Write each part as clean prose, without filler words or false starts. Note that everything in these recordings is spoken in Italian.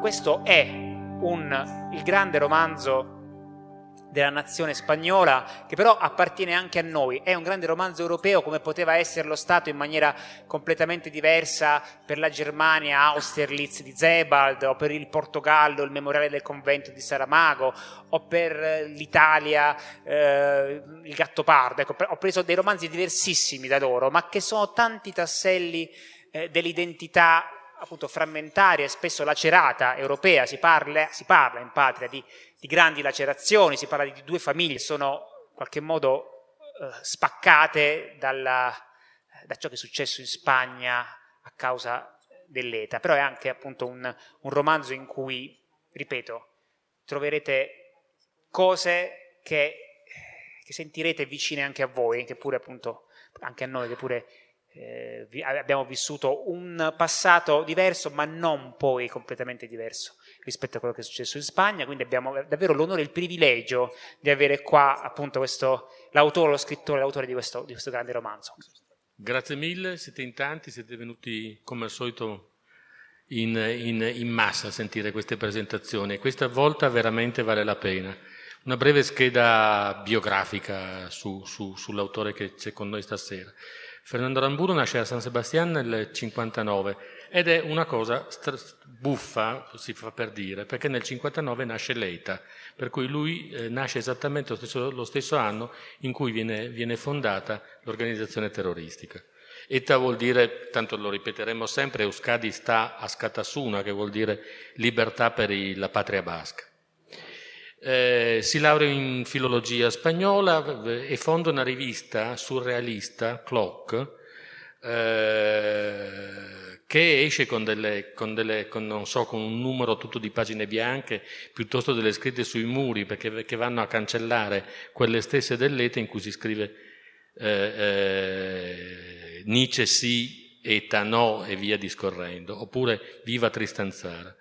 questo è il grande romanzo della nazione spagnola, che però appartiene anche a noi. È un grande romanzo europeo, come poteva esserlo stato in maniera completamente diversa per la Germania Austerlitz di Sebald, o per il Portogallo il memoriale del convento di Saramago, o per l'Italia il Gattopardo. Ecco, ho preso dei romanzi diversissimi da loro, ma che sono tanti tasselli dell'identità appunto frammentaria e spesso lacerata europea. Si parla in patria di grandi lacerazioni, si parla di due famiglie che sono in qualche modo spaccate da ciò che è successo in Spagna a causa dell'ETA. Però è anche appunto un romanzo in cui, ripeto, troverete cose che sentirete vicine anche a voi, che pure appunto anche a noi, che pure abbiamo vissuto un passato diverso, ma non poi completamente diverso rispetto a quello che è successo in Spagna. Quindi abbiamo davvero l'onore e il privilegio di avere qua appunto l'autore, lo scrittore, l'autore di questo grande romanzo. Grazie mille, siete in tanti, siete venuti come al solito in massa a sentire queste presentazioni, e questa volta veramente vale la pena. Una breve scheda biografica sull'autore che c'è con noi stasera. Fernando Aramburu nasce a San Sebastián nel 59 ed è una cosa buffa, si fa per dire, perché nel 59 nasce l'ETA, per cui lui nasce esattamente lo stesso anno in cui viene fondata l'organizzazione terroristica. ETA vuol dire, tanto lo ripeteremo sempre, Euskadi sta a Scatasuna, che vuol dire libertà per la patria basca. Si laurea in filologia spagnola e fonda una rivista surrealista, Clock, che esce con un numero tutto di pagine bianche, piuttosto delle scritte sui muri, che vanno a cancellare quelle stesse dell'ETA in cui si scrive Nietzsche sì, ETA no, e via discorrendo, oppure Viva Tristanzara.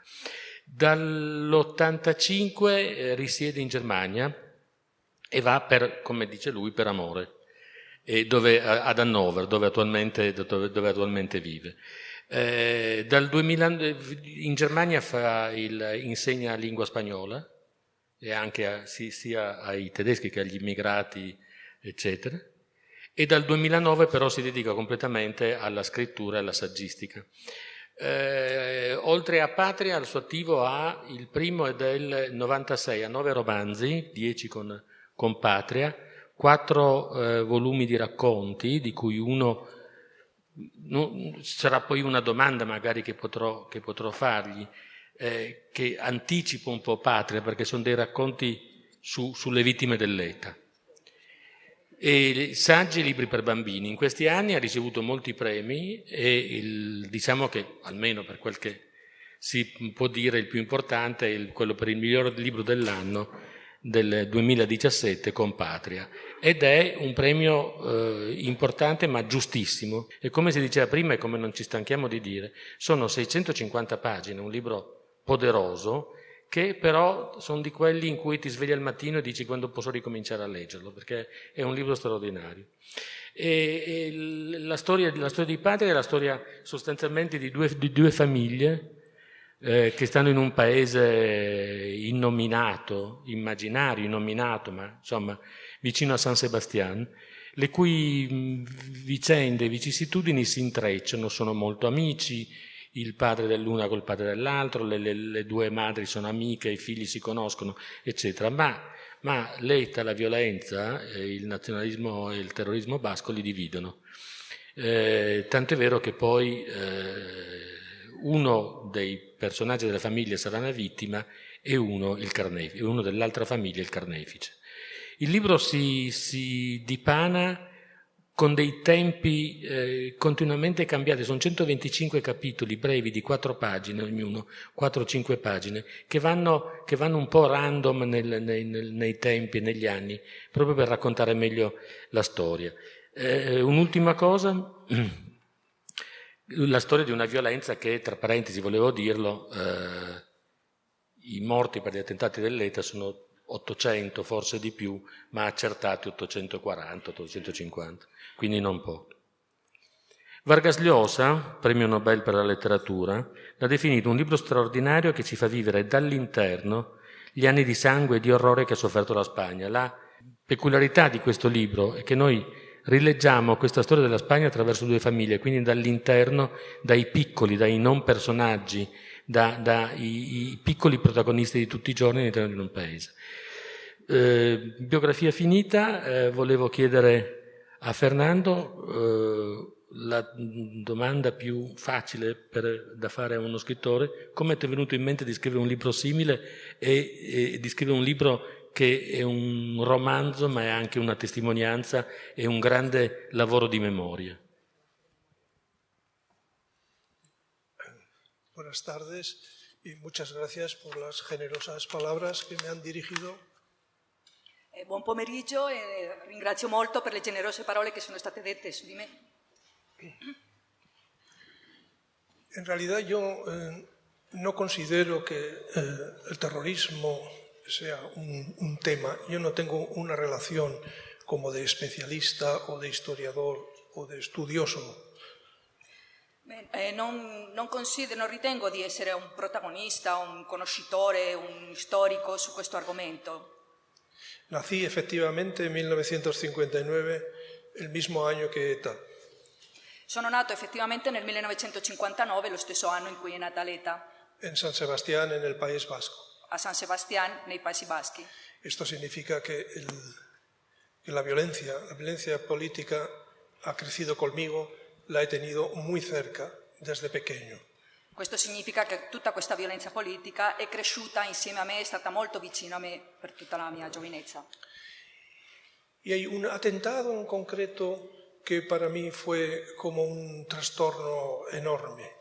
Dall'85 risiede in Germania e va come dice lui, per amore, ad Hannover, dove attualmente vive. Dal 2000 in Germania insegna lingua spagnola, e anche sia ai tedeschi che agli immigrati, eccetera. E dal 2009 però si dedica completamente alla scrittura e alla saggistica. Oltre a Patria, al suo attivo il primo è del 96, ha 9 romanzi, 10 con Patria, 4 volumi di racconti, di cui uno sarà poi una domanda magari che potrò fargli, che anticipa un po' Patria, perché sono dei racconti sulle vittime dell'ETA. E saggi e libri per bambini. In questi anni ha ricevuto molti premi e diciamo che, almeno per quel che si può dire, il più importante è quello per il miglior libro dell'anno del 2017 con Patria, ed è un premio importante ma giustissimo, e come si diceva prima e come non ci stanchiamo di dire, sono 650 pagine, un libro poderoso, che però sono di quelli in cui ti svegli al mattino e dici quando posso ricominciare a leggerlo, perché è un libro straordinario. E la storia di Patria è la storia sostanzialmente di due famiglie che stanno in un paese immaginario, innominato, ma insomma vicino a San Sebastián, le cui vicende e vicissitudini si intrecciano, sono molto amici, il padre dell'una col padre dell'altro, le due madri sono amiche, i figli si conoscono, eccetera, ma l'ETA, la violenza, il nazionalismo e il terrorismo basco li dividono. Tanto è vero che poi uno dei personaggi della famiglia sarà una vittima e uno dell'altra famiglia il carnefice. Il libro si dipana con dei tempi continuamente cambiati. Sono 125 capitoli brevi di 4 pagine ognuno, 4-5 pagine, che vanno un po' random nei tempi e negli anni, proprio per raccontare meglio la storia. Un'ultima cosa, la storia di una violenza che, tra parentesi volevo dirlo, i morti per gli attentati dell'ETA sono 800, forse di più, ma accertati 840, 850, quindi non poco. Vargas Llosa, premio Nobel per la letteratura, l'ha definito un libro straordinario che ci fa vivere dall'interno gli anni di sangue e di orrore che ha sofferto la Spagna. La peculiarità di questo libro è che noi rileggiamo questa storia della Spagna attraverso due famiglie, quindi dall'interno, dai piccoli, dai non personaggi, dai piccoli protagonisti di tutti i giorni all'interno di un paese. Biografia finita, volevo chiedere a Fernando la domanda più facile da fare a uno scrittore: come ti è venuto in mente di scrivere un libro simile e di scrivere un libro che è un romanzo ma è anche una testimonianza e un grande lavoro di memoria? Buenas tardes y muchas gracias por las generosas palabras que me han dirigido. Buon pomeriggio e ringrazio molto per le generose parole che sono state dette su di me. En realidad yo no considero que el terrorismo sea un tema. Yo no tengo una relación como de especialista o de historiador o de estudioso. Non ritengo di essere un protagonista, un conoscitore, un storico su questo argomento. Nací efectivamente en 1959, el mismo año que ETA. Sono nato effettivamente nel 1959, lo stesso anno in cui è nata l'ETA. En San Sebastián, en el País Vasco. A San Sebastián, nei Paesi Baschi. Esto significa que la violencia política ha crecido conmigo, la he tenido muy cerca desde pequeño. Questo significa che tutta questa violenza politica è cresciuta insieme a me, è stata molto vicino a me per tutta la mia giovinezza. Y hay un atentado en concreto que para mí fue como un trastorno enorme.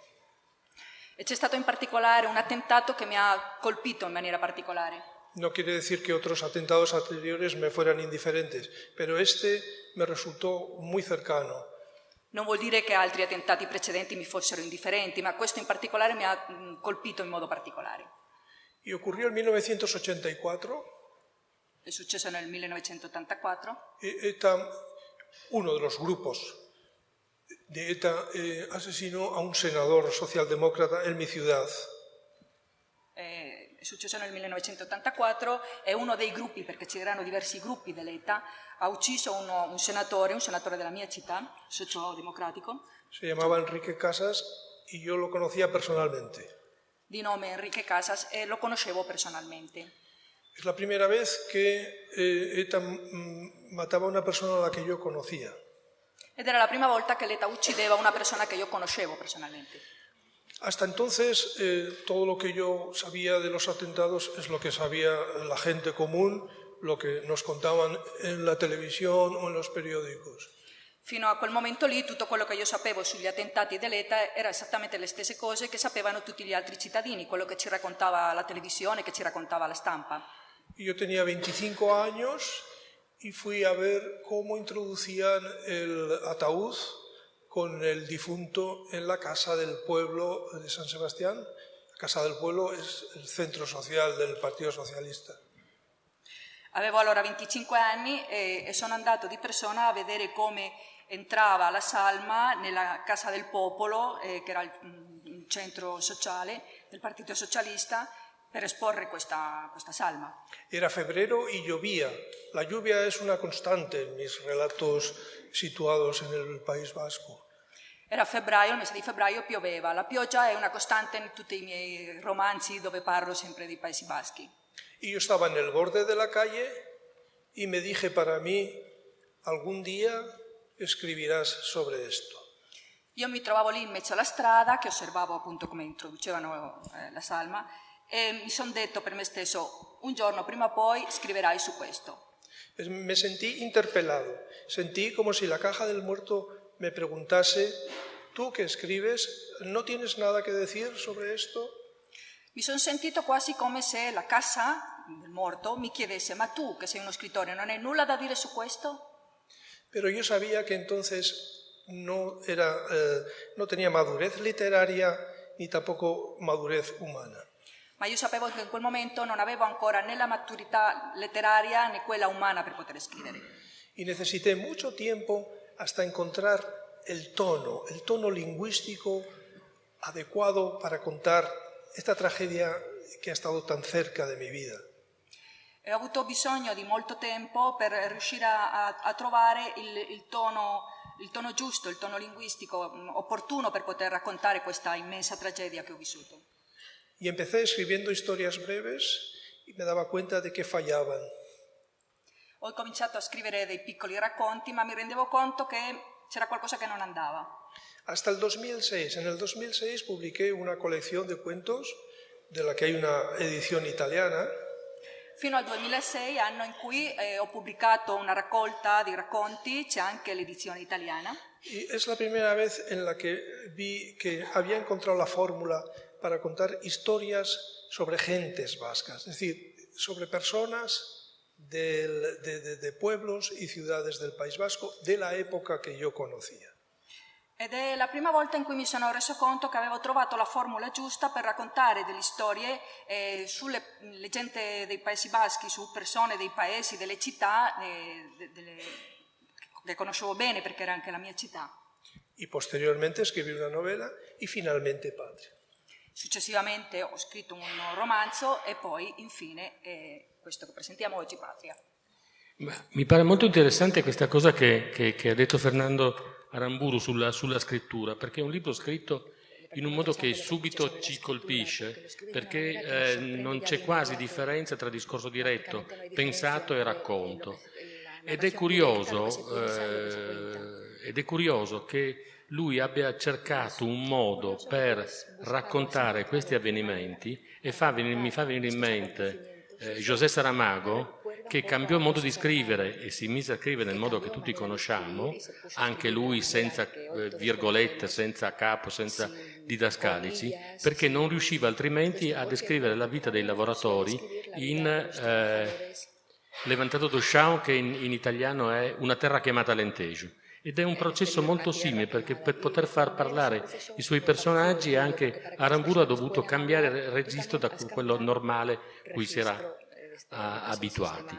E c'è stato in particolare un attentato che mi ha colpito in maniera particolare. No quiere decir que otros atentados anteriores me fueran indiferentes, pero este me resultó muy cercano. Non vuol dire che altri attentati precedenti mi fossero indifferenti, ma questo in particolare mi ha colpito in modo particolare. Y ocurrió en 1984. È successo nel 1984. ETA, uno de los grupos de ETA, asesinó a un senador socialdemócrata en mi ciudad. È successo nel 1984 e uno dei gruppi, perché c'erano diversi gruppi dell'ETA, ha ucciso un senatore della mia città, socialdemocratico. Se llamaba Enrique Casas y yo lo conocía personalmente. Di nome Enrique Casas e lo conoscevo personalmente. Es la primera vez que ETA mataba a una persona a la que yo conocía. Ed era la prima volta che l'ETA uccideva una persona che io conoscevo personalmente. Hasta entonces, todo lo que yo sabía de los atentados es lo que sabía la gente común, lo que nos contaban en la televisión o en los periódicos. Fino a quel momento lì, tutto quello che io sapevo sugli attentati dell'ETA era esattamente le stesse cose che sapevano tutti gli altri cittadini, quello che ci raccontava la televisione, che ci raccontava la stampa. Yo tenía 25 años y fui a ver cómo introducían el ataúd con el difunto en la Casa del Pueblo de San Sebastián. La Casa del Pueblo es el centro social del Partido Socialista. Avevo allora 25 anni e sono andato di persona a vedere come entrava la salma nella Casa del Popolo, che era il centro sociale del Partito Socialista, per esporre questa salma. Era febrero y llovía. La lluvia es una constante en mis relatos situados en el País Vasco. Era febbraio, il mese di febbraio pioveva. La pioggia è una costante in tutti i miei romanzi dove parlo sempre dei Paesi Baschi. Y yo estaba en el borde de la calle y me dije para mí, algún día escribirás sobre esto. Io mi trovavo lì in mezzo alla strada, che osservavo appunto come introducevano la salma, e mi sono detto per me stesso, un giorno prima o poi scriverai su questo. Me sentí interpelado, sentí como si la caja del muerto me preguntase, ¿tú que escribes, no tienes nada que decir sobre esto? Mi sono sentito quasi come se la cassa del morto mi chiedesse, ma tu che sei uno scrittore non hai nulla da dire su questo? Pero yo sabía que entonces no tenía madurez literaria ni tampoco madurez humana. Ma io sapevo che in quel momento non avevo ancora né la maturità letteraria né quella umana per poter scrivere. Y necesité mucho tiempo hasta encontrar el tono lingüístico adecuado para contar esta tragedia che è stato tan cerca di mia vita. E ho avuto bisogno di molto tempo per riuscire a trovare il tono giusto, il tono linguistico opportuno per poter raccontare questa immensa tragedia che ho vissuto. Y empecé escribiendo historias breves y me daba cuenta de que fallaban. Ho cominciato a scrivere dei piccoli racconti, ma mi rendevo conto che c'era qualcosa che non andava. Hasta el 2006. En el 2006 publiqué una colección de cuentos, de la que hay una edición italiana. Fino al 2006, anno in cui ho pubblicato una raccolta di racconti, c'è anche l'edizione italiana. Y es la primera vez en la que vi que había encontrado la fórmula para contar historias sobre gentes vascas, es decir, sobre personas de pueblos y ciudades del País Vasco de la época que yo conocía. Ed è la prima volta in cui mi sono reso conto che avevo trovato la formula giusta per raccontare delle storie sulle gente dei Paesi Baschi, su persone dei paesi, delle città che conoscevo bene perché era anche la mia città. Y posteriormente escribí una novela y finalmente Patria. Successivamente ho scritto un romanzo e poi infine questo che presentiamo oggi, Patria. Mi pare molto interessante questa cosa che ha detto Fernando Aramburu sulla scrittura, perché è un libro scritto in un modo che subito ci colpisce, perché non c'è quasi differenza tra discorso diretto, pensato e racconto. Ed è curioso che lui abbia cercato un modo per raccontare questi avvenimenti e mi fa venire in mente José Saramago, che cambiò modo di scrivere e si mise a scrivere nel modo che tutti conosciamo, anche lui senza virgolette, senza capo, senza didascalici, perché non riusciva altrimenti a descrivere la vita dei lavoratori in Levantado do Chão, che in italiano è Una terra chiamata Alentejo. Ed è un processo molto simile, perché per poter far parlare i suoi personaggi anche Aramburu ha dovuto cambiare il registro da quello normale cui si era abituati.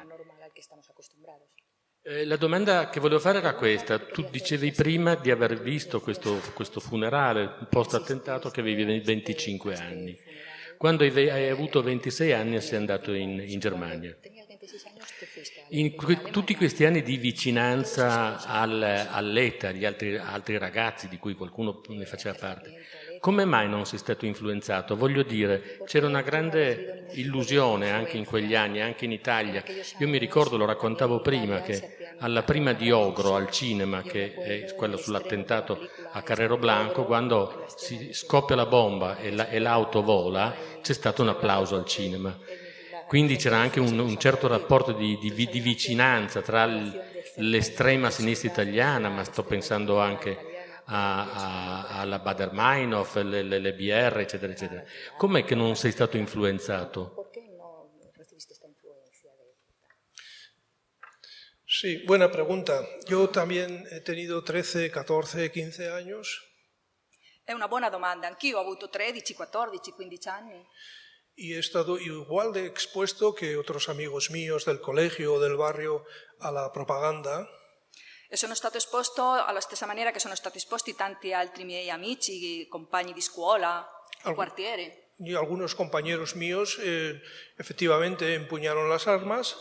La domanda che volevo fare era questa: tu dicevi prima di aver visto questo funerale post-attentato che avevi 25 anni. Quando hai avuto 26 anni sei andato in Germania. In tutti questi anni di vicinanza all'ETA, agli altri ragazzi di cui qualcuno ne faceva parte, come mai non sei stato influenzato? Voglio dire, c'era una grande illusione anche in quegli anni, anche in Italia. Io mi ricordo, lo raccontavo prima, che alla prima di Ogro al cinema, che è quello sull'attentato a Carrero Blanco, quando si scoppia la bomba e l'auto vola, c'è stato un applauso al cinema. Quindi c'era anche un certo rapporto di vicinanza tra l'estrema sinistra italiana, ma sto pensando anche alla Baader-Meinhof, le BR, eccetera, eccetera. Com'è che non sei stato influenzato? Sí, buena pregunta. Yo también he tenido 13, 14, 15 años. È una buona domanda. Anch'io ho avuto 13, 14, 15 anni. Y he estado igual de expuesto que otros amigos míos del colegio o del barrio a la propaganda. E sono stato esposto alla stessa maniera che sono stati esposti tanti altri miei amici, compagni di scuola, di quartiere. Y algunos compañeros míos efectivamente empuñaron las armas,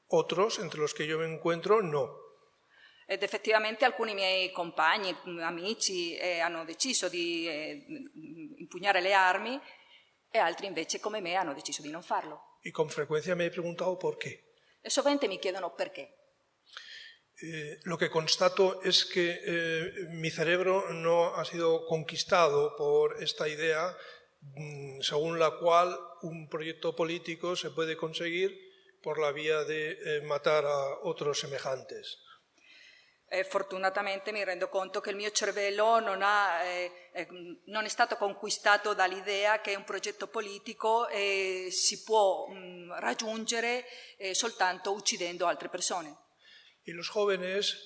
otros, entre los que yo me encuentro, no. Ed effettivamente alcuni miei compagni, amici hanno deciso di impugnare le armi e altri invece come me hanno deciso di non farlo. Y con frecuencia me he preguntado por qué. E sovente mi chiedono perché. Lo que constato es que mi cerebro no ha sido conquistado por esta idea según la cual un proyecto político se puede conseguir por la vía de matar a otros semejantes. Fortunatamente mi rendo conto che il mio cervello non è stato conquistato dall'idea che un progetto politico si può raggiungere soltanto uccidendo altre persone. Y los jóvenes,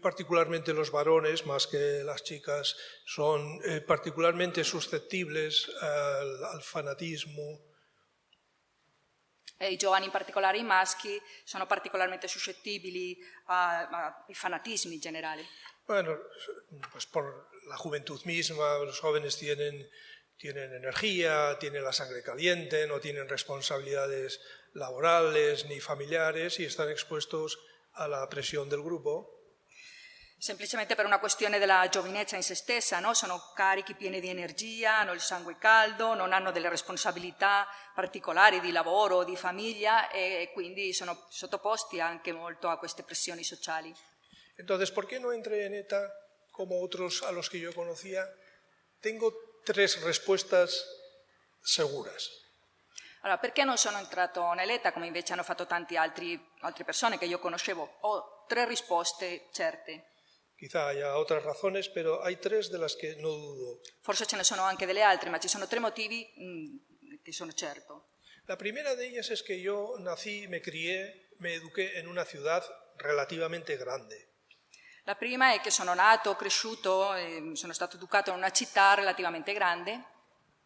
particularmente los varones, más que las chicas, son particularmente susceptibles al fanatismo. I giovani, in particolare i maschi, sono particolarmente suscettibili ai fanatismi in generale. Bueno, pues por la juventud misma, los jóvenes tienen energía, tienen la sangre caliente, no tienen responsabilidades laborales ni familiares y están expuestos a la presione del gruppo. Semplicemente per una questione della giovinezza in se stessa, no? Sono carichi pieni di energia, hanno il sangue caldo, non hanno delle responsabilità particolari di lavoro o di famiglia e quindi sono sottoposti anche molto a queste pressioni sociali. Entonces, ¿por qué no entré en ETA como otros a los que yo conocía? Tengo 3 respuestas seguras. Allora, perché non sono entrato nell'ETA come invece hanno fatto tante altre persone che io conoscevo? Ho 3 risposte certe. Quizá haya otras razones, pero hay 3 de las que no dudo. Forse ce ne sono anche delle altre, ma ci sono 3 motivi che sono certo. La primera de ellas es que yo nací, me crié, me eduqué en una ciudad relativamente grande. La prima è che sono nato, cresciuto, sono stato educato in una città relativamente grande.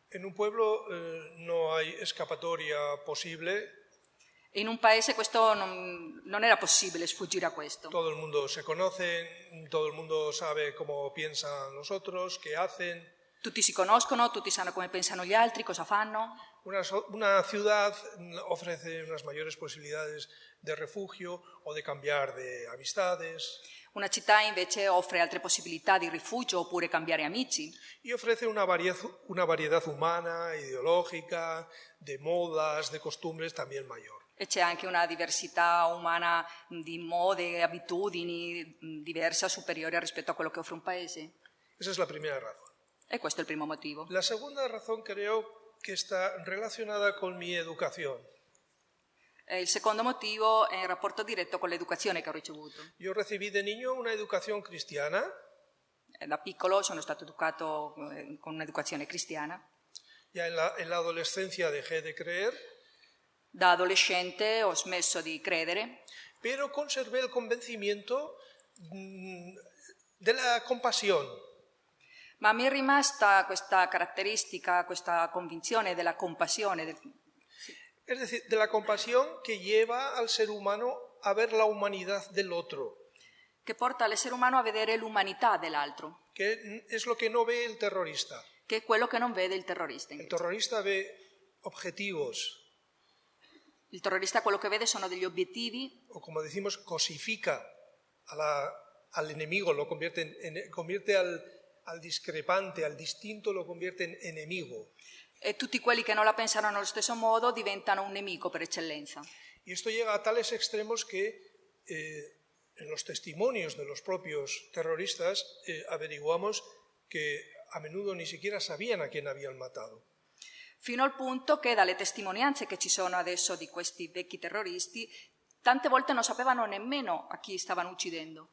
En un pueblo no hay escapatoria posible. In un paese questo non era possibile sfuggire a questo. Todo el mundo se conoce, todo el mundo sabe cómo piensan los otros, qué hacen. Tutti si conoscono, tutti sanno come pensano gli altri, cosa fanno. Una ciudad ofrece unas mayores posibilidades de refugio o de cambiar de amistades. Una città invece offre altre possibilità di rifugio oppure cambiare amici. Y ofrece una variedad humana, ideológica, de modas, de costumbres también mayor. E c'è anche una diversità umana di mode e abitudini diversa, superiore rispetto a quello che offre un paese. Esa es la primera razón. E questo è il primo motivo. La segunda razón creo que está relacionada con mi educación. Il secondo motivo è in rapporto diretto con l'educazione che ho ricevuto. Yo recibí de niño una educación cristiana. Da piccolo sono stato educato con un'educazione cristiana. Ya en la adolescencia dejé de creer. Da adolescente ho smesso di credere. Pero conservé el convencimiento de la compasión. Ma mi è rimasta questa caratteristica, questa convinzione della compassione. Es decir, de la compasión que lleva al ser humano a ver la humanidad del otro. Che porta l'essere umano a vedere l'umanità dell'altro. Que es lo que no ve el terrorista. Che è quello che non vede il terrorista. El terrorista ve objetivos. Il terrorista quello che vede sono degli obiettivi. O como decimos, cosifica al enemigo, lo convierte al discrepante, al distinto, lo convierte en enemigo. E tutti quelli che non la pensano nello stesso modo diventano un nemico per eccellenza. Y esto llega a tales extremos que en los testimonios de los propios terroristas averiguamos que a menudo ni siquiera sabían a quién habían matado. Fino al punto che dalle testimonianze che ci sono adesso di questi vecchi terroristi, tante volte non sapevano nemmeno a chi stavano uccidendo.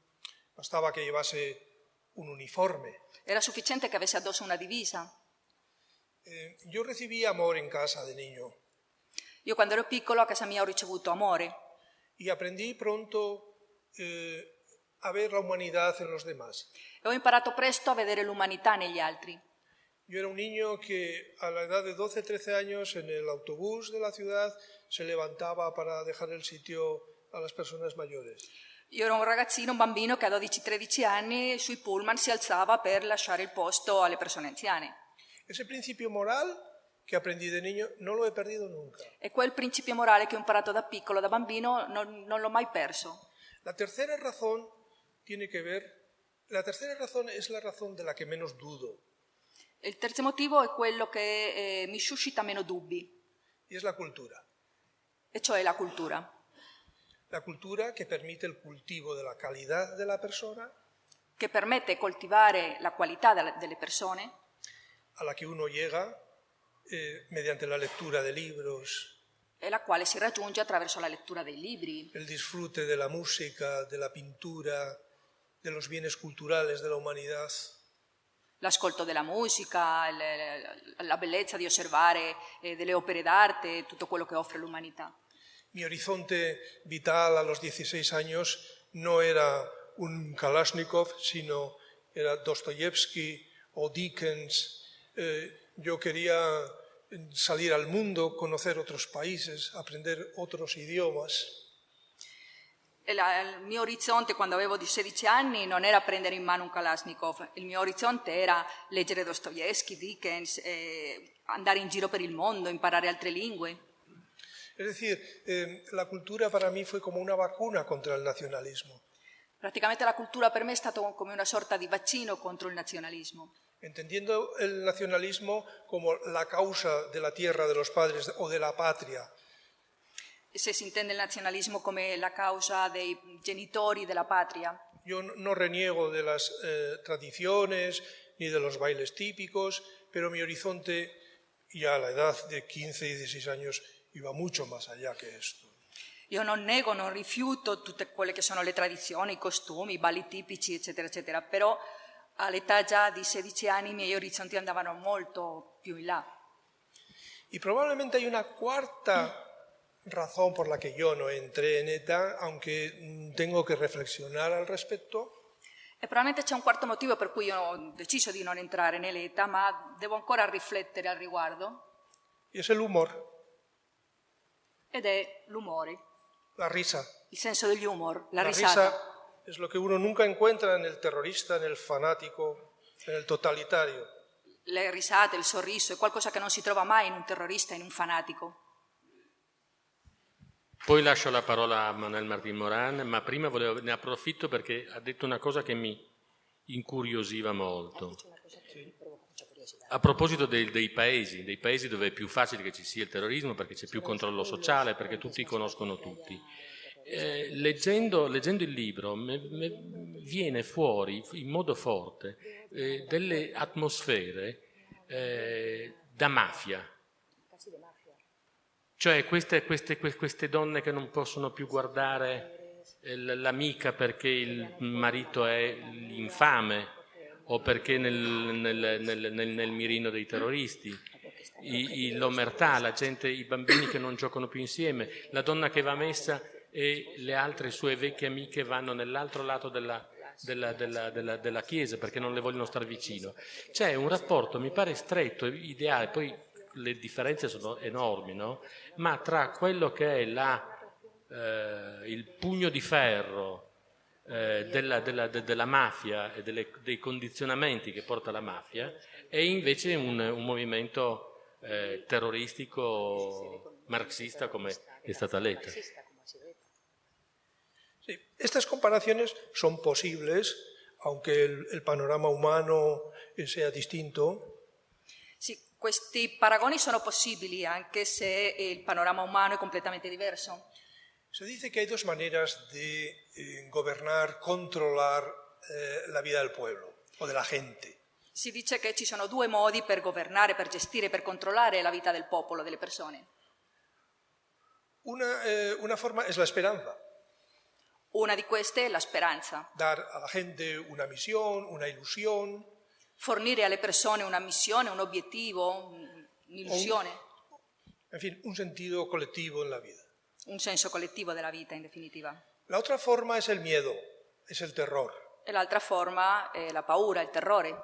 Bastaba que llevase un uniforme. Era sufficiente che avesse addosso una divisa. Yo recibí amor en casa de niño. Io quando ero piccolo a casa mia ho ricevuto amore. Y aprendí pronto a ver la humanidad en los demás. E ho imparato presto a vedere l'umanità negli altri. Yo era un niño que a la edad de 12-13 años en el autobús de la ciudad se levantaba para dejar el sitio a las personas mayores. Io ero un ragazzino, un bambino che a 12-13 anni sui pullman si alzava per lasciare il posto alle persone anziane. Ese principio moral que aprendí de niño no lo he perdido nunca. E quel principio morale che ho imparato da piccolo, da bambino, non l'ho mai perso. La tercera razón es la razón de la que menos dudo. Il terzo motivo è quello che mi suscita meno dubbi, Y es la cultura. e cioè la cultura. La cultura que permite el cultivo de la calidad de la persona, che permette di coltivare la qualità delle persone, a la que uno llega mediante la lectura de libros, e la quale si raggiunge attraverso la lettura dei libri, el disfrute de la música, de la pintura, de los bienes culturales de la humanidad. l'ascolto della musica, la bellezza di osservare delle opere d'arte, tutto quello che offre l'umanità. Mi horizonte vital a los 16 años no era un Kalashnikov, sino era Dostoyevsky o Dickens. Yo quería salir al mundo, conocer otros países, aprender otros idiomas. il mio orizzonte quando avevo 16 anni non era prendere in mano un Kalashnikov, il mio orizzonte era leggere Dostoevsky, Dickens, andare in giro per il mondo, imparare altre lingue. Es decir, la cultura para mí fue como una vacuna contra el nacionalismo. Praticamente la cultura per me è stata come una sorta di vaccino contro il nazionalismo. Entendiendo el nacionalismo como la causa de la tierra de los padres o de la patria. Se si intende il nazionalismo come la causa dei genitori della patria. Yo no reniego de las tradiciones ni de los bailes típicos, pero mi horizonte ya a la edad de 15 y 16 años iba mucho más allá que esto. Io non nego, non rifiuto tutte quelle che sono le tradizioni, i costumi, i balli tipici, eccetera, eccetera, però all'età già di 16 anni i miei orizzonti andavano molto più in là. Y probablemente hay una cuarta razón por la que yo no entré en ETA, aunque tengo que reflexionar al respecto. E probabilmente c'è un quarto motivo per cui io ho deciso di non entrare nell'ETA, ma devo ancora riflettere al riguardo. Y es el humor, Ed è l'umore, la risa. il senso degli humor, la La risata. risa es lo que uno nunca encuentra en el terrorista, en el fanático, en el totalitario. Le risate, il sorriso, è qualcosa che non si trova mai in un terrorista, in un fanatico. Poi lascio la parola a Manuel Martín Morán, ma prima ne approfitto perché ha detto una cosa che mi incuriosiva molto. A proposito dei paesi dove è più facile che ci sia il terrorismo perché c'è più controllo sociale, perché tutti conoscono tutti. Leggendo il libro viene fuori in modo forte delle atmosfere da mafia. Cioè queste donne che non possono più guardare l'amica perché il marito è infame o perché nel mirino dei terroristi, l'omertà, la gente, i bambini che non giocano più insieme, la donna che va a messa e le altre sue vecchie amiche vanno nell'altro lato della chiesa perché non le vogliono stare vicino. C'è un rapporto, mi pare stretto, ideale, poi le differenze sono enormi, no? Ma tra quello che è il pugno di ferro della mafia e dei condizionamenti che porta la mafia e invece un movimento terroristico marxista come è stata letta. Sí, estas comparaciones son posibles, aunque el panorama humano sea distinto. Sì, questi paragoni sono possibili anche se il panorama umano è completamente diverso. Se dice que hay dos maneras de gobernar, controlar la vida del pueblo o de la gente. Si dice che ci sono due modi per governare, per gestire, per controllare la vita del popolo, delle persone. Una forma es la esperanza. Una di queste è la speranza. Dar a la gente una misión, una ilusión. Fornire alle persone una missione, un obiettivo, un'illusione. En fin, un sentido colectivo en la vida. Un senso collettivo della vita, in definitiva. La otra forma es el miedo, es el terror. E l'altra forma è la paura, il terrore.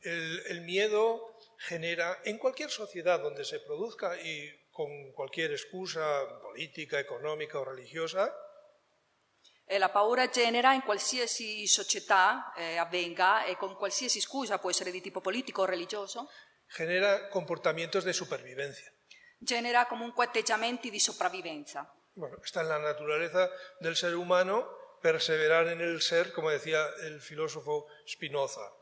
El miedo genera, en cualquier sociedad donde se produzca y con cualquier excusa política, económica o religiosa, E la paura genera in qualsiasi società avvenga e con qualsiasi scusa, può essere di tipo politico o religioso, genera comportamientos de supervivencia. genera comunque atteggiamenti di sopravvivenza. Bueno, está en la naturaleza del ser humano perseverar en el ser, como decía el filósofo Spinoza.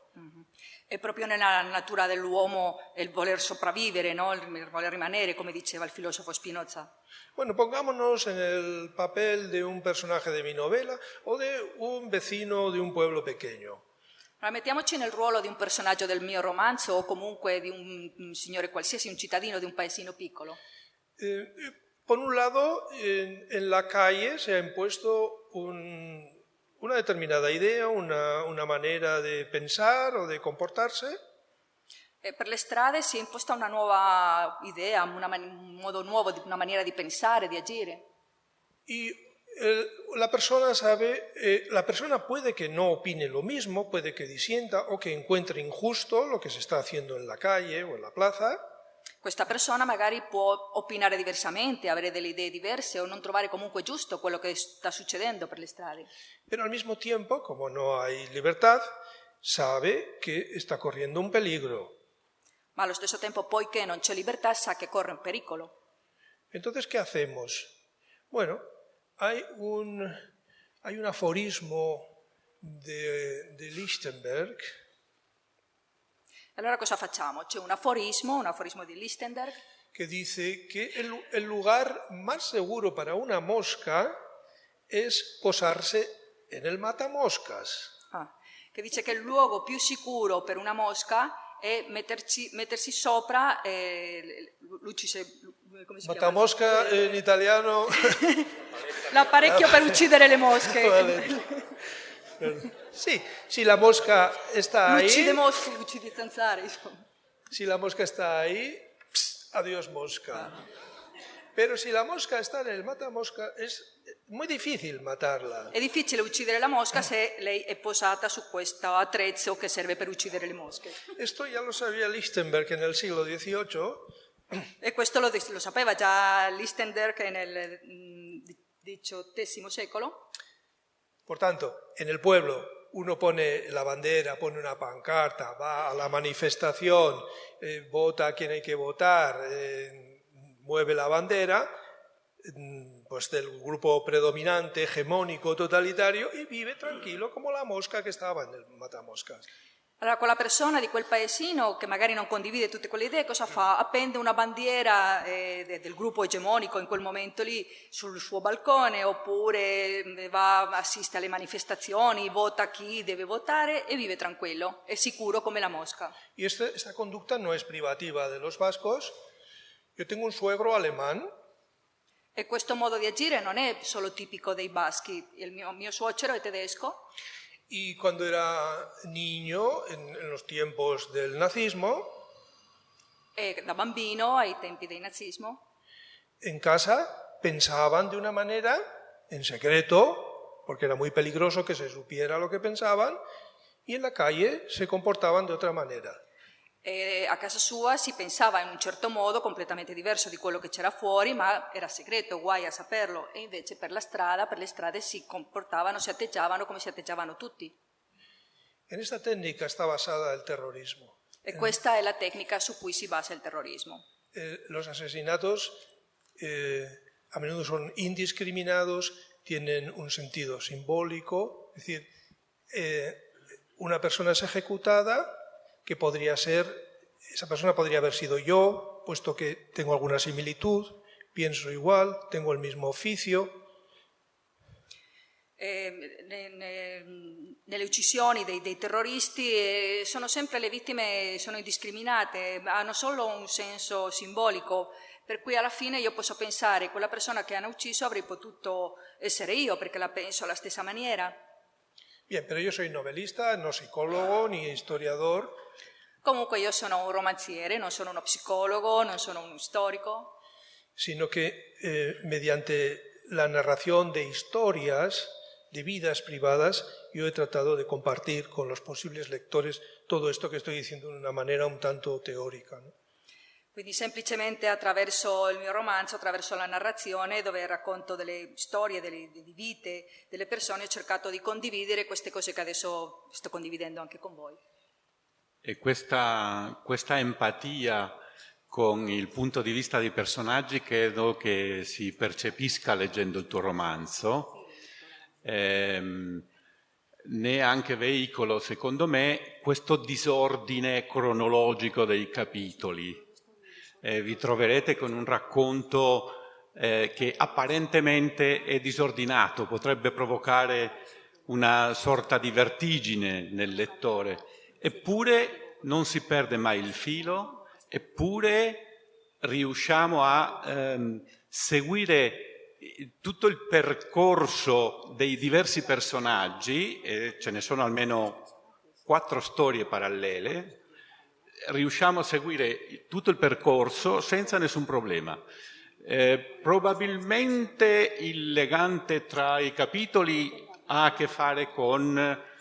È proprio nella natura dell'uomo il voler sopravvivere, no? Il voler rimanere, come diceva il filosofo Spinoza. Bueno, pongámonos en el papel de un personaje de mi novela o de un vecino de un pueblo pequeño. Allora, mettiamoci nel ruolo di un personaggio del mio romanzo o comunque di un signore qualsiasi, un cittadino di un paesino piccolo. Por un lado, en la calle se ha impuesto una determinada idea, una manera de pensar o de comportarse. Per le strade si è imposta una nuova idea, un modo nuovo, una maniera di pensare, di agire. Y la persona sabe, la persona puede que no opine lo mismo, puede que disienta o que encuentre injusto lo que se está haciendo en la calle o en la plaza. Questa persona magari può opinare diversamente, avere delle idee diverse o non trovare comunque giusto quello che sta succedendo per le strade. Pero al mismo tiempo, como no hay libertad, sabe que está corriendo un peligro. Ma allo stesso tempo, poiché non c'è libertà, sa che corre un pericolo. Entonces, ¿qué hacemos? Bueno, hay un aforismo de Lichtenberg. Allora cosa facciamo? C'è un aforismo di Lichtenberg, que dice que el lugar más seguro para una mosca es posarse en el matamoscas. Che dice che il luogo più sicuro per una mosca è mettersi sopra come si matamosca chiama? In italiano l'apparecchio per uccidere le mosche. Sí, la mosca está ahí. Uccide mosche, uccide zanzare, insomma. Si la mosca está ahí, adiós mosca. Pero si la mosca está en el matamosca, es muy difícil matarla. È difficile uccidere la mosca se lei è posata su questo attrezzo che serve per uccidere le mosche. Esto ya lo sabía Lichtenberg en el siglo XVIII. E questo lo sapeva già Lichtenberg nel XVIII secolo. Por tanto, en el pueblo uno pone la bandera, pone una pancarta, va a la manifestación, vota a quien hay que votar, mueve la bandera, pues del grupo predominante, hegemónico, totalitario, y vive tranquilo como la mosca que estaba en el matamoscas. Allora quella persona di quel paesino che magari non condivide tutte quelle idee, cosa fa? Appende una bandiera del gruppo egemonico in quel momento lì sul suo balcone, oppure assiste alle manifestazioni, vota chi deve votare e vive tranquillo, è sicuro come la mosca. Y esta conducta no es privativa de los vascos. Yo tengo un suegro alemán. E questo modo di agire non è solo tipico dei baschi, il mio suocero è tedesco. Y cuando era niño, en los tiempos del nazismo, da bambino, ai tempi del nazismo, en casa pensaban de una manera, en secreto, porque era muy peligroso que se supiera lo que pensaban, y en la calle se comportaban de otra manera. A casa sua si pensava in un certo modo completamente diverso di quello che c'era fuori, ma era segreto, guai a saperlo, e invece per le strade si comportavano, si atteggiavano come si atteggiavano tutti. En esta técnica está basada el terrorismo. E questa è la tecnica su cui si basa il terrorismo. Los asesinatos a menudo son indiscriminados, tienen un sentido simbólico, es decir, una persona es ejecutada que podría ser, esa persona podría haber sido yo, puesto que tengo alguna similitud, pienso igual, tengo el mismo oficio. Nelle uccisioni dei terroristi sono sempre le vittime, sono indiscriminate, hanno solo un senso simbolico, per cui alla fine io posso pensare quella persona che hanno ucciso avrei potuto essere io, perché la penso alla stessa maniera. Bien, pero yo soy novelista, no psicólogo ni historiador. Comunque io sono un romanziere, non sono uno psicologo, non sono uno storico. Sino que mediante la narración de historias, de vidas privadas, yo he tratado de compartir con los posibles lectores todo esto que estoy diciendo de una manera un tanto teórica, ¿no? Quindi semplicemente attraverso il mio romanzo, attraverso la narrazione, dove racconto delle storie, delle vite delle persone, ho cercato di condividere queste cose che adesso sto condividendo anche con voi. E questa empatia con il punto di vista dei personaggi credo che si percepisca leggendo il tuo romanzo, ne anche veicolo, secondo me, questo disordine cronologico dei capitoli. Vi troverete con un racconto che apparentemente è disordinato, potrebbe provocare una sorta di vertigine nel lettore, eppure non si perde mai il filo, eppure riusciamo a seguire tutto il percorso dei diversi personaggi, ce ne sono almeno 4 storie parallele, riusciamo a seguire tutto il percorso senza nessun problema. Probabilmente il legante tra i capitoli ha a che fare con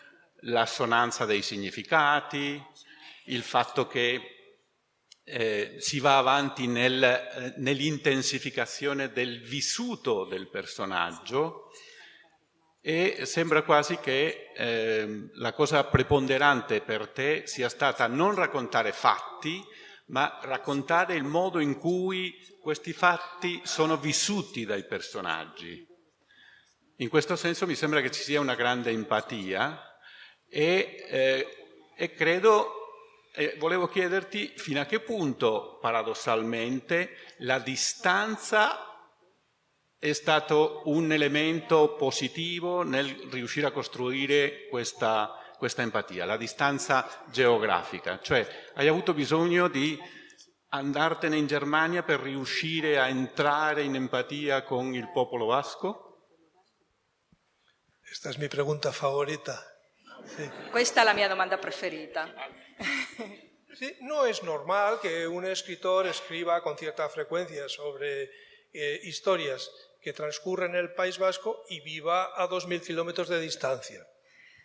l'assonanza dei significati, il fatto che si va avanti nell'intensificazione del vissuto del personaggio e sembra quasi che la cosa preponderante per te sia stata non raccontare fatti, ma raccontare il modo in cui questi fatti sono vissuti dai personaggi. In questo senso mi sembra che ci sia una grande empatia e credo... volevo chiederti fino a che punto, paradossalmente, la distanza è stato un elemento positivo nel riuscire a costruire questa empatia, la distanza geografica. Cioè, hai avuto bisogno di andartene in Germania per riuscire a entrare in empatia con il popolo basco? Esta es mi pregunta favorita. Sí. Questa è la mia domanda preferita. Sí, no es normal que un escritor escriba con cierta frecuencia sobre historias que transcurren en el País Vasco y viva a 2.000 kilómetros de distancia.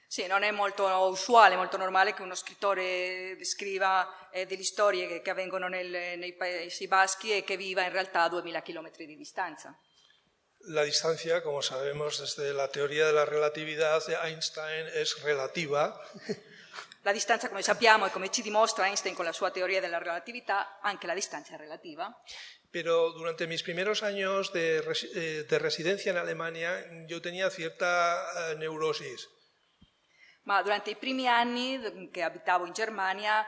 Sì, non è molto usuale, molto normale che uno scrittore scriva delle storie che avvengono nei Paesi Baschi e che viva in realtà a 2.000 chilometri di distanza. La distancia, como sabemos desde la teoría de la relatividad de Einstein, es relativa. La distanza, come sappiamo e come ci dimostra Einstein con la sua teoria della relatività, anche la distanza è relativa. Pero durante mis primeros años de residencia en Alemania yo tenía cierta neurosis. Ma durante i primi anni che abitavo in Germania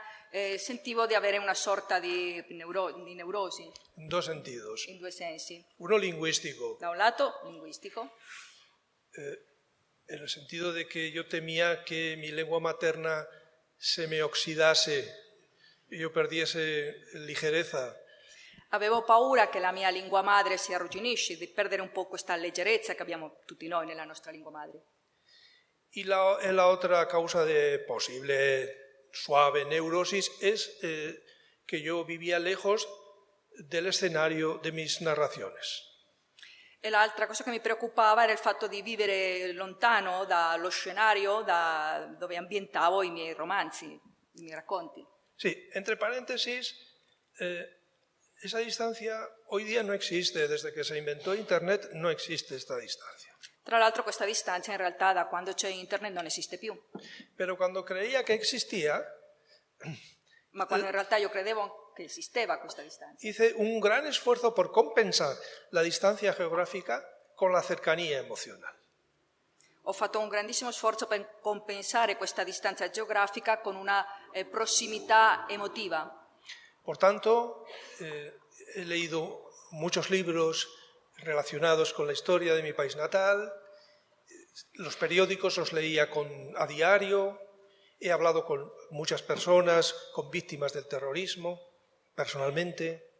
sentivo di avere una sorta di neurosi. En dos sentidos. In due sensi. Uno lingüístico. Da un lato linguistico. En el sentido de que yo temía que mi lengua materna se me oxidase y yo perdiese ligereza. Avevo paura che la mia lingua madre si arrugginisse, di perdere un po' questa leggerezza che abbiamo tutti noi nella nostra lingua madre. Y la otra causa de posible suave neurosis es que yo vivía lejos del escenario de mis narraciones. E l'altra cosa che mi preoccupava era il fatto di vivere lontano dallo scenario dove ambientavo i miei romanzi, i miei racconti. Sí, entre paréntesis, esa distancia hoy día no existe. Desde que se inventó Internet no existe esta distancia. Tra l'altro questa distanza in realtà da quando c'è Internet non esiste più. Pero cuando creía que existía, ma quando in realtà io credevo che esisteva questa distanza, hice un gran esfuerzo por compensar la distancia geográfica con la cercanía emocional. Ho fatto un grandissimo sforzo per compensare questa distanza geografica con una prossimità emotiva. Por tanto, he leído muchos libros relacionados con la historia de mi país natal, los periódicos los leía a diario, he hablado con muchas personas, con víctimas del terrorismo, personalmente.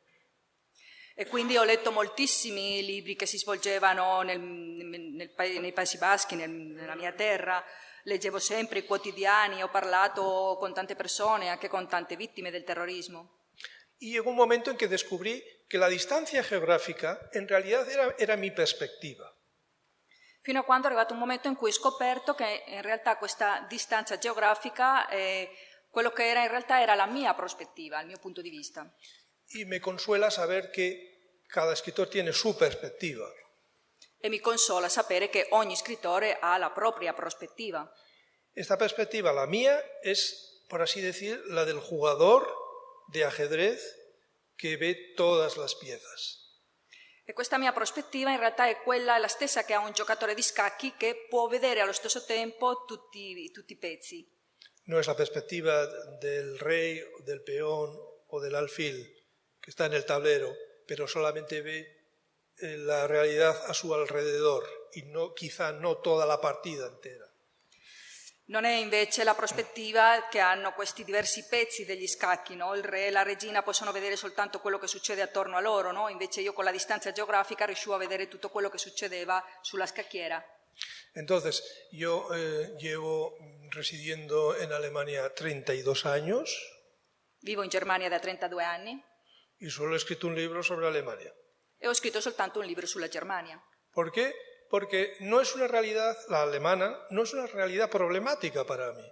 E quindi ho letto moltissimi libri che si svolgevano nei Paesi Baschi, nella mia terra, leggevo sempre i quotidiani, ho parlato con tante persone, anche con tante vittime del terrorismo. Y llegó un momento en que descubrí que la distancia geográfica en realidad era mi perspectiva. Fino a quando è arrivato un momento in cui ho scoperto che in realtà questa distanza geografica, quello che era in realtà era la mia prospettiva, il mio punto di vista. Y me consuela saber que cada escritor tiene su perspectiva. E mi consola sapere che ogni scrittore ha la propria prospettiva. Esta perspectiva, la mía, es, por así decir, la del jugador de ajedrez che ve todas las piezas. E questa mia prospettiva in realtà è la stessa che ha un giocatore di scacchi che può vedere allo stesso tempo tutti i pezzi. No es la perspectiva del rey, del peón o del alfil que está en el tablero, pero solamente ve la realidad a su alrededor y quizá no toda la partida entera. Non è invece la prospettiva che hanno questi diversi pezzi degli scacchi, no? Il re e la regina possono vedere soltanto quello che succede attorno a loro, no? Invece io con la distanza geografica riuscivo a vedere tutto quello che succedeva sulla scacchiera. Entonces, yo llevo residiendo en Alemania 32 años. Vivo in Germania da 32 anni. Y solo he escrito un libro sobre Alemania. E ho scritto soltanto un libro sulla Germania. ¿Por qué? Porque no es una realidad, la alemana, no es una realidad problemática para mí.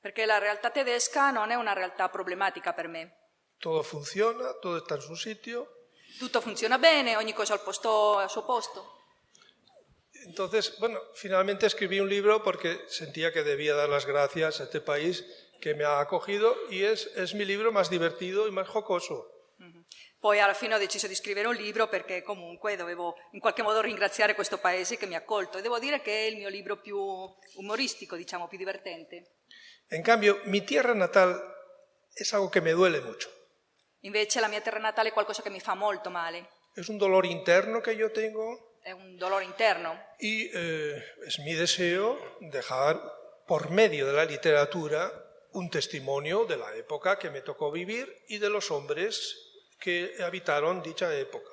Perché la realtà tedesca non è una realtà problematica per me. Todo funciona, todo está en su sitio. Tutto funziona bene, ogni cosa al suo posto. Entonces, bueno, finalmente escribí un libro porque sentía que debía dar las gracias a este país que me ha acogido y es mi libro más divertido y más jocoso. Poi alla fine ho deciso di scrivere un libro perché comunque dovevo in qualche modo ringraziare questo paese che mi ha accolto e devo dire che è il mio libro più umoristico, diciamo, più divertente. En cambio, mi tierra natal es algo que me duele mucho. Invece la mia terra natale è qualcosa che mi fa molto male, Es un dolor interno que yo tengo è un dolore interno y es mi deseo dejar por medio de la literatura un testimonio de la época que me tocó vivir y de los hombres che abitarono dicha epoca.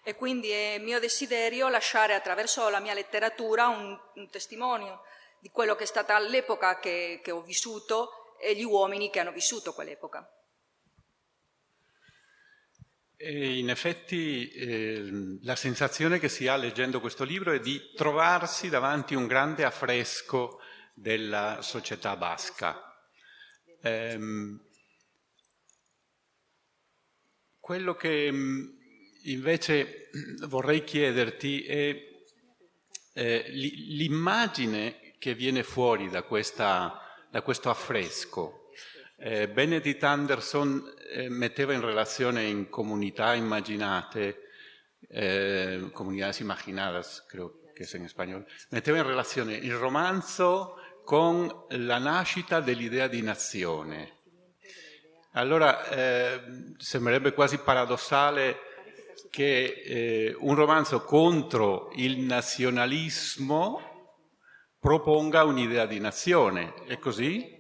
e quindi è mio desiderio lasciare attraverso la mia letteratura un testimonio di quello che è stata l'epoca che ho vissuto e gli uomini che hanno vissuto quell'epoca. E in effetti la sensazione che si ha leggendo questo libro è di trovarsi davanti a un grande affresco della società basca. Quello che invece vorrei chiederti è l'immagine che viene fuori da questo affresco. Benedict Anderson metteva in relazione in comunità immaginate, comunidades imaginadas, creo que es en español, metteva in relazione il romanzo con la nascita dell'idea di nazione. Allora sembrerebbe quasi paradossale che un romanzo contro il nazionalismo proponga un'idea di nazione. È così?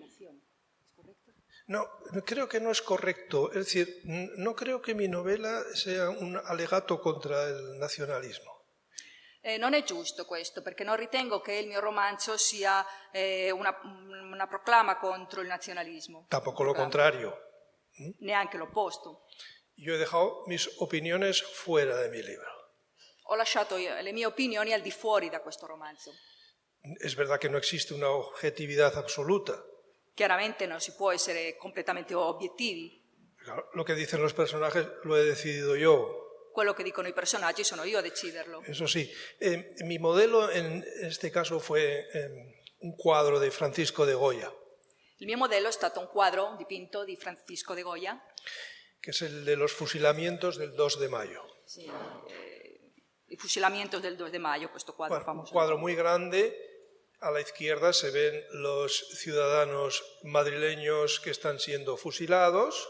No, creo que no es correcto. Es decir, no creo que mi novela sea un alegato contra el nacionalismo. Non è giusto questo, perché non ritengo che il mio romanzo sia una proclama contro il nazionalismo. Tampoco lo contrario. Neanche l'opposto. Yo he dejado mis opiniones fuera de mi libro. Ho lasciato le mie opinioni al di fuori da questo romanzo. Es verdad que no existe una objetividad absoluta. Chiaramente non si può essere completamente obiettivi. Claro, lo que dicen los personajes lo he decidido yo. Quello che dicono i personaggi sono io a deciderlo. Eso sí, mi modelo en este caso fue un cuadro de Francisco de Goya. Il mio modello è stato un quadro dipinto di Francisco de Goya, que es el de los fusilamientos del 2 de mayo. sì, i fusilamientos del 2 de mayo, questo quadro Bueno, un famoso. cuadro muy grande. A la izquierda se ven los ciudadanos madrileños que están siendo fusilados.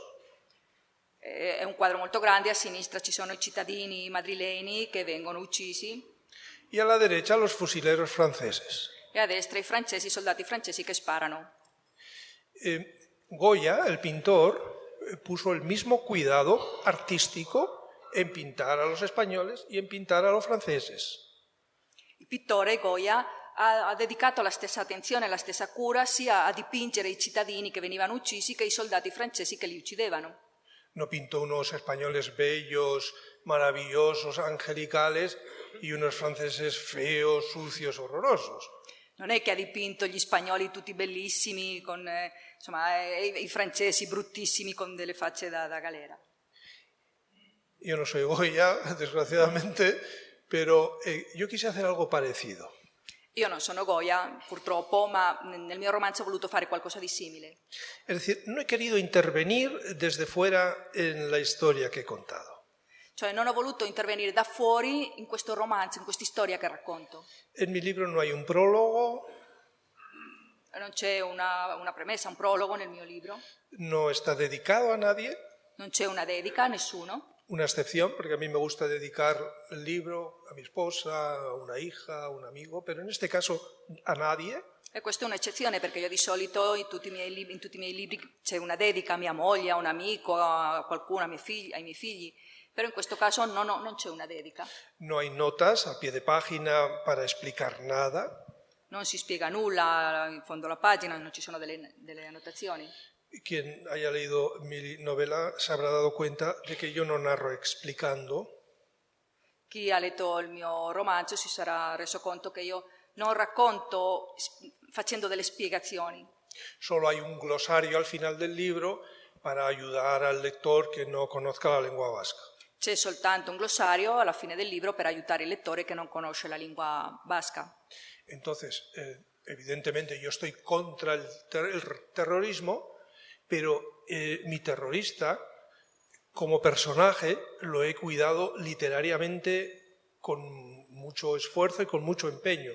È un quadro molto grande, a sinistra ci sono i cittadini madrileni che vengono uccisi Y a la derecha los fusileros franceses. e a destra i soldati francesi che sparano. Goya, el pintor, puso el mismo cuidado artístico en pintar a los españoles y en pintar a los franceses. Il pittore Goya ha dedicato la stessa attenzione e la stessa cura sia a dipingere i cittadini che venivano uccisi che i soldati francesi che li uccidevano. No pintó unos españoles bellos, maravillosos, angelicales y unos franceses feos, sucios, horrorosos. Non è che ha dipinto gli spagnoli tutti bellissimi, con, i francesi bruttissimi con delle facce da galera. Yo no soy Goya, desgraciadamente, pero yo quise hacer algo parecido. Io non sono Goya, purtroppo, ma nel mio romanzo ho voluto fare qualcosa di simile. Es decir, no he querido intervenir desde fuera en la historia que he contado. Cioè non ho voluto intervenire da fuori in questo romanzo, in questa storia che racconto. En mi libro no hay un prólogo, Non c'è una premessa, un prologo nel mio libro, no está dedicado a nadie, non c'è una dedica a nessuno. una excepción, porque a mí me gusta dedicar el libro a mi esposa, a una hija, a un amigo, pero en este caso a nadie. E questa è un'eccezione perché io di solito in tutti i miei libri c'è una dedica a mia moglie, a un amico, a qualcuno, ai miei figli. Però in questo caso non c'è una dedica. No hay notas a pie de página para explicar nada. Non si spiega nulla in fondo alla pagina, non ci sono delle annotazioni. Quien haya leído mi novela se habrá dado cuenta de que yo no narro explicando. Chi ha letto il mio romanzo si sarà reso conto che io non racconto facendo delle spiegazioni. Solo hay un glosario al final del libro para ayudar al lector que no conozca la lengua vasca. C'è soltanto un glossario alla fine del libro per aiutare il lettore che non conosce la lingua basca. Entonces, evidentemente yo estoy contra el terrorismo, pero mi terrorista, como personaje, lo he cuidado literariamente con mucho esfuerzo y con mucho empeño.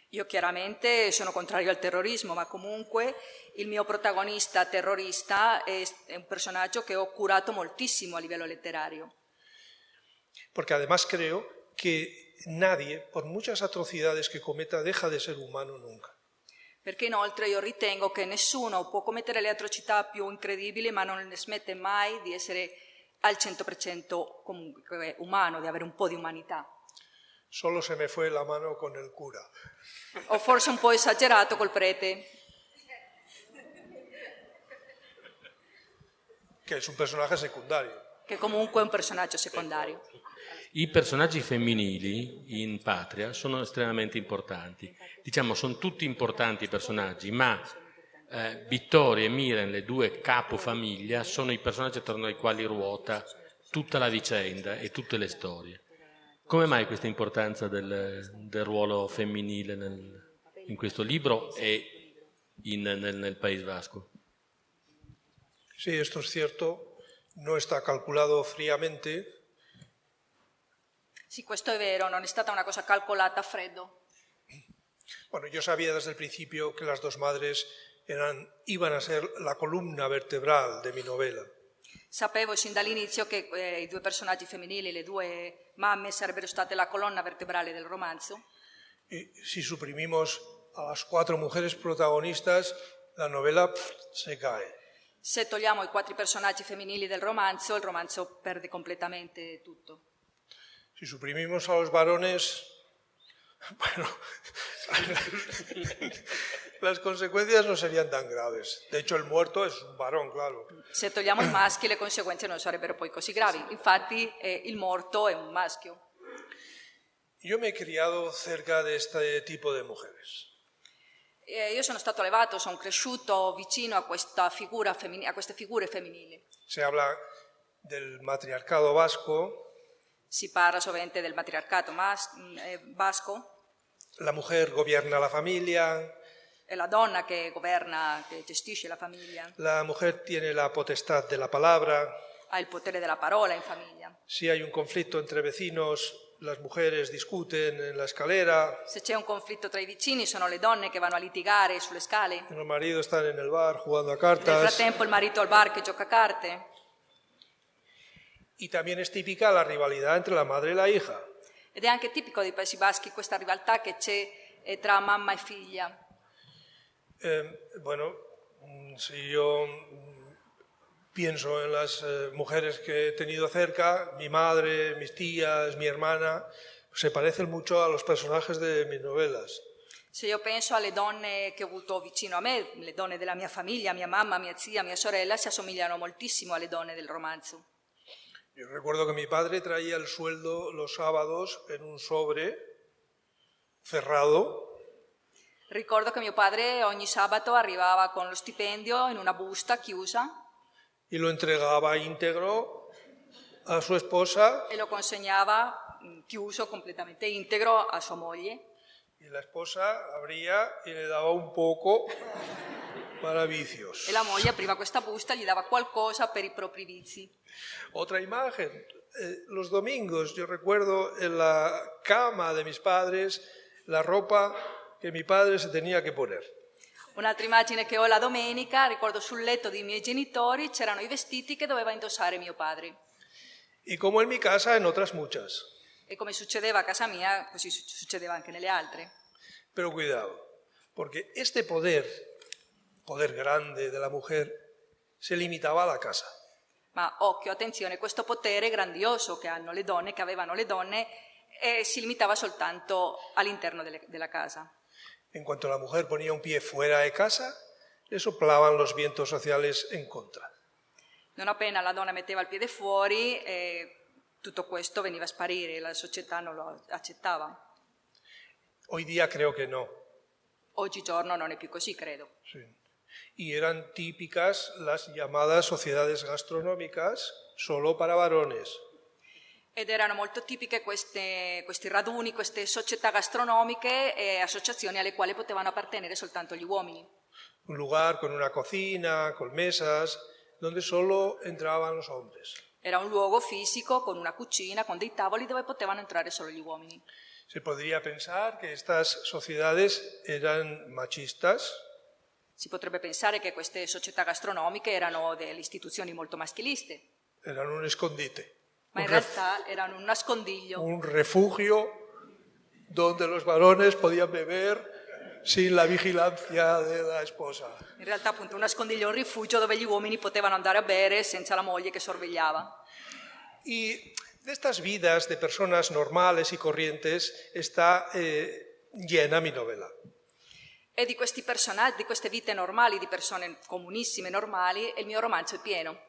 Io chiaramente sono contrario al terrorismo, ma comunque il mio protagonista terrorista è un personaggio che ho curato moltissimo a livello letterario. Porque además creo que nadie, por muchas atrocidades que cometa, deja de ser humano nunca. Perché inoltre io ritengo che nessuno può commettere le atrocità più incredibili, ma non ne smette mai di essere al 100% comunque umano, di avere un po' di umanità. Solo se me fue la mano con el cura. Ho forse un po' esagerato col prete, Que es un personaje secundario. che comunque è un personaggio secondario. I personaggi femminili in Patria sono estremamente importanti. Diciamo, sono tutti importanti personaggi, ma Vittoria e Miren, le due capofamiglia, sono i personaggi attorno ai quali ruota tutta la vicenda e tutte le storie. Come mai questa importanza del ruolo femminile in questo libro e nel País Vasco? Sí, esto es cierto, no está calculado fríamente. Sì, questo è vero, non è stata una cosa calcolata a freddo. Bueno, yo sabía desde el principio que las dos madres iban a ser la columna vertebral de mi novela. Sapevo sin dall'inizio che i due personaggi femminili, le due mamme, sarebbero state la colonna vertebrale del romanzo. Y si suprimimos a las 4 mujeres protagonistas, la novela se cae. Se togliamo i 4 personaggi femminili del romanzo, il romanzo perde completamente tutto. Si suprimimos a los varones, bueno, las consecuencias no serían tan graves. De hecho, el muerto es un varón, claro. Se togliamo i maschi, le conseguenze non sarebbero poi così gravi. Infatti, il morto è un maschio. Yo me he criado cerca de este tipo de mujeres. Io sono stato allevato, sono cresciuto vicino a queste figure femminili. Se habla del matriarcado vasco. Si parla sovente del matriarcato basco. La mujer gobierna la familia. È la donna che governa, che gestisce la famiglia. La mujer tiene la potestad de la palabra. Ha il potere della parola in famiglia. Si hay un conflicto entre vecinos, las mujeres discuten en la escalera. Se c'è un conflitto tra i vicini, sono le donne che vanno a litigare sulle scale. Los maridos están en el bar jugando a cartas. Nel frattempo il marito al bar che gioca a carte. Y también es típica la rivalidad entre la madre y la hija. Ed è anche tipico dei Paesi Baschi questa rivalità che c'è tra mamma e figlia. Bueno, si yo pienso en las mujeres que he tenido cerca, mi madre, mis tías, mi hermana, se parecen mucho a los personajes de mis novelas. Se io penso alle donne che ho avuto vicino a me, le donne della mia famiglia, mia mamma, mia zia, mia sorella, si assomigliano moltissimo alle donne del romanzo. Yo recuerdo que mi padre traía el sueldo los sábados en un sobre cerrado. Ricordo che mio padre ogni sabato arrivava con lo stipendio in una busta chiusa. Y lo entregaba íntegro a su esposa. E lo consegnava chiuso, completamente integro, a sua moglie. Y la esposa abría y le daba un poco para vicios. E la moglie apriva questa busta e gli dava qualcosa per i propri vizi. Otra imagen, los domingos yo recuerdo en la cama de mis padres la ropa que mi padre se tenía que poner. Un'altra immagine che ho la domenica, ricordo sul letto dei miei genitori c'erano i vestiti che doveva indossare mio padre. Y como en mi casa, en otras muchas. E come succedeva a casa mia, così succedeva anche nelle altre. Pero cuidado, porque este poder grande de la mujer, se limitaba a la casa. Ma occhio, attenzione, questo potere grandioso che hanno le donne, che avevano le donne, si limitava soltanto all'interno della casa. En cuanto la mujer ponía un pie fuera de casa, le soplaban los vientos sociales en contra. Non appena la donna metteva il piede fuori, tutto questo veniva a sparire, la società non lo accettava. Hoy día creo que no. Oggigiorno non è più così, credo. Sí. Y eran típicas las llamadas sociedades gastronómicas solo para varones. Ed erano molto tipiche questi raduni, queste società gastronomiche e associazioni alle quali potevano appartenere soltanto gli uomini. Un lugar con una cocina, con mesas, donde solo entraban los hombres. Era un luogo fisico con una cucina, con dei tavoli dove potevano entrare solo gli uomini. Se podría pensar que estas sociedades eran machistas, Si potrebbe pensare che queste società gastronomiche erano delle istituzioni molto maschiliste, eran un escondite, ma in realtà erano un nascondiglio, un refugio donde los varones podían beber sin la vigilancia de la esposa. in realtà appunto un nascondiglio, un rifugio dove gli uomini potevano andare a bere senza la moglie che sorvegliava. Y de estas vidas de personas normales y corrientes está llena mi novela. E di questi personaggi, di queste vite normali, di persone comunissime, normali, il mio romanzo è pieno.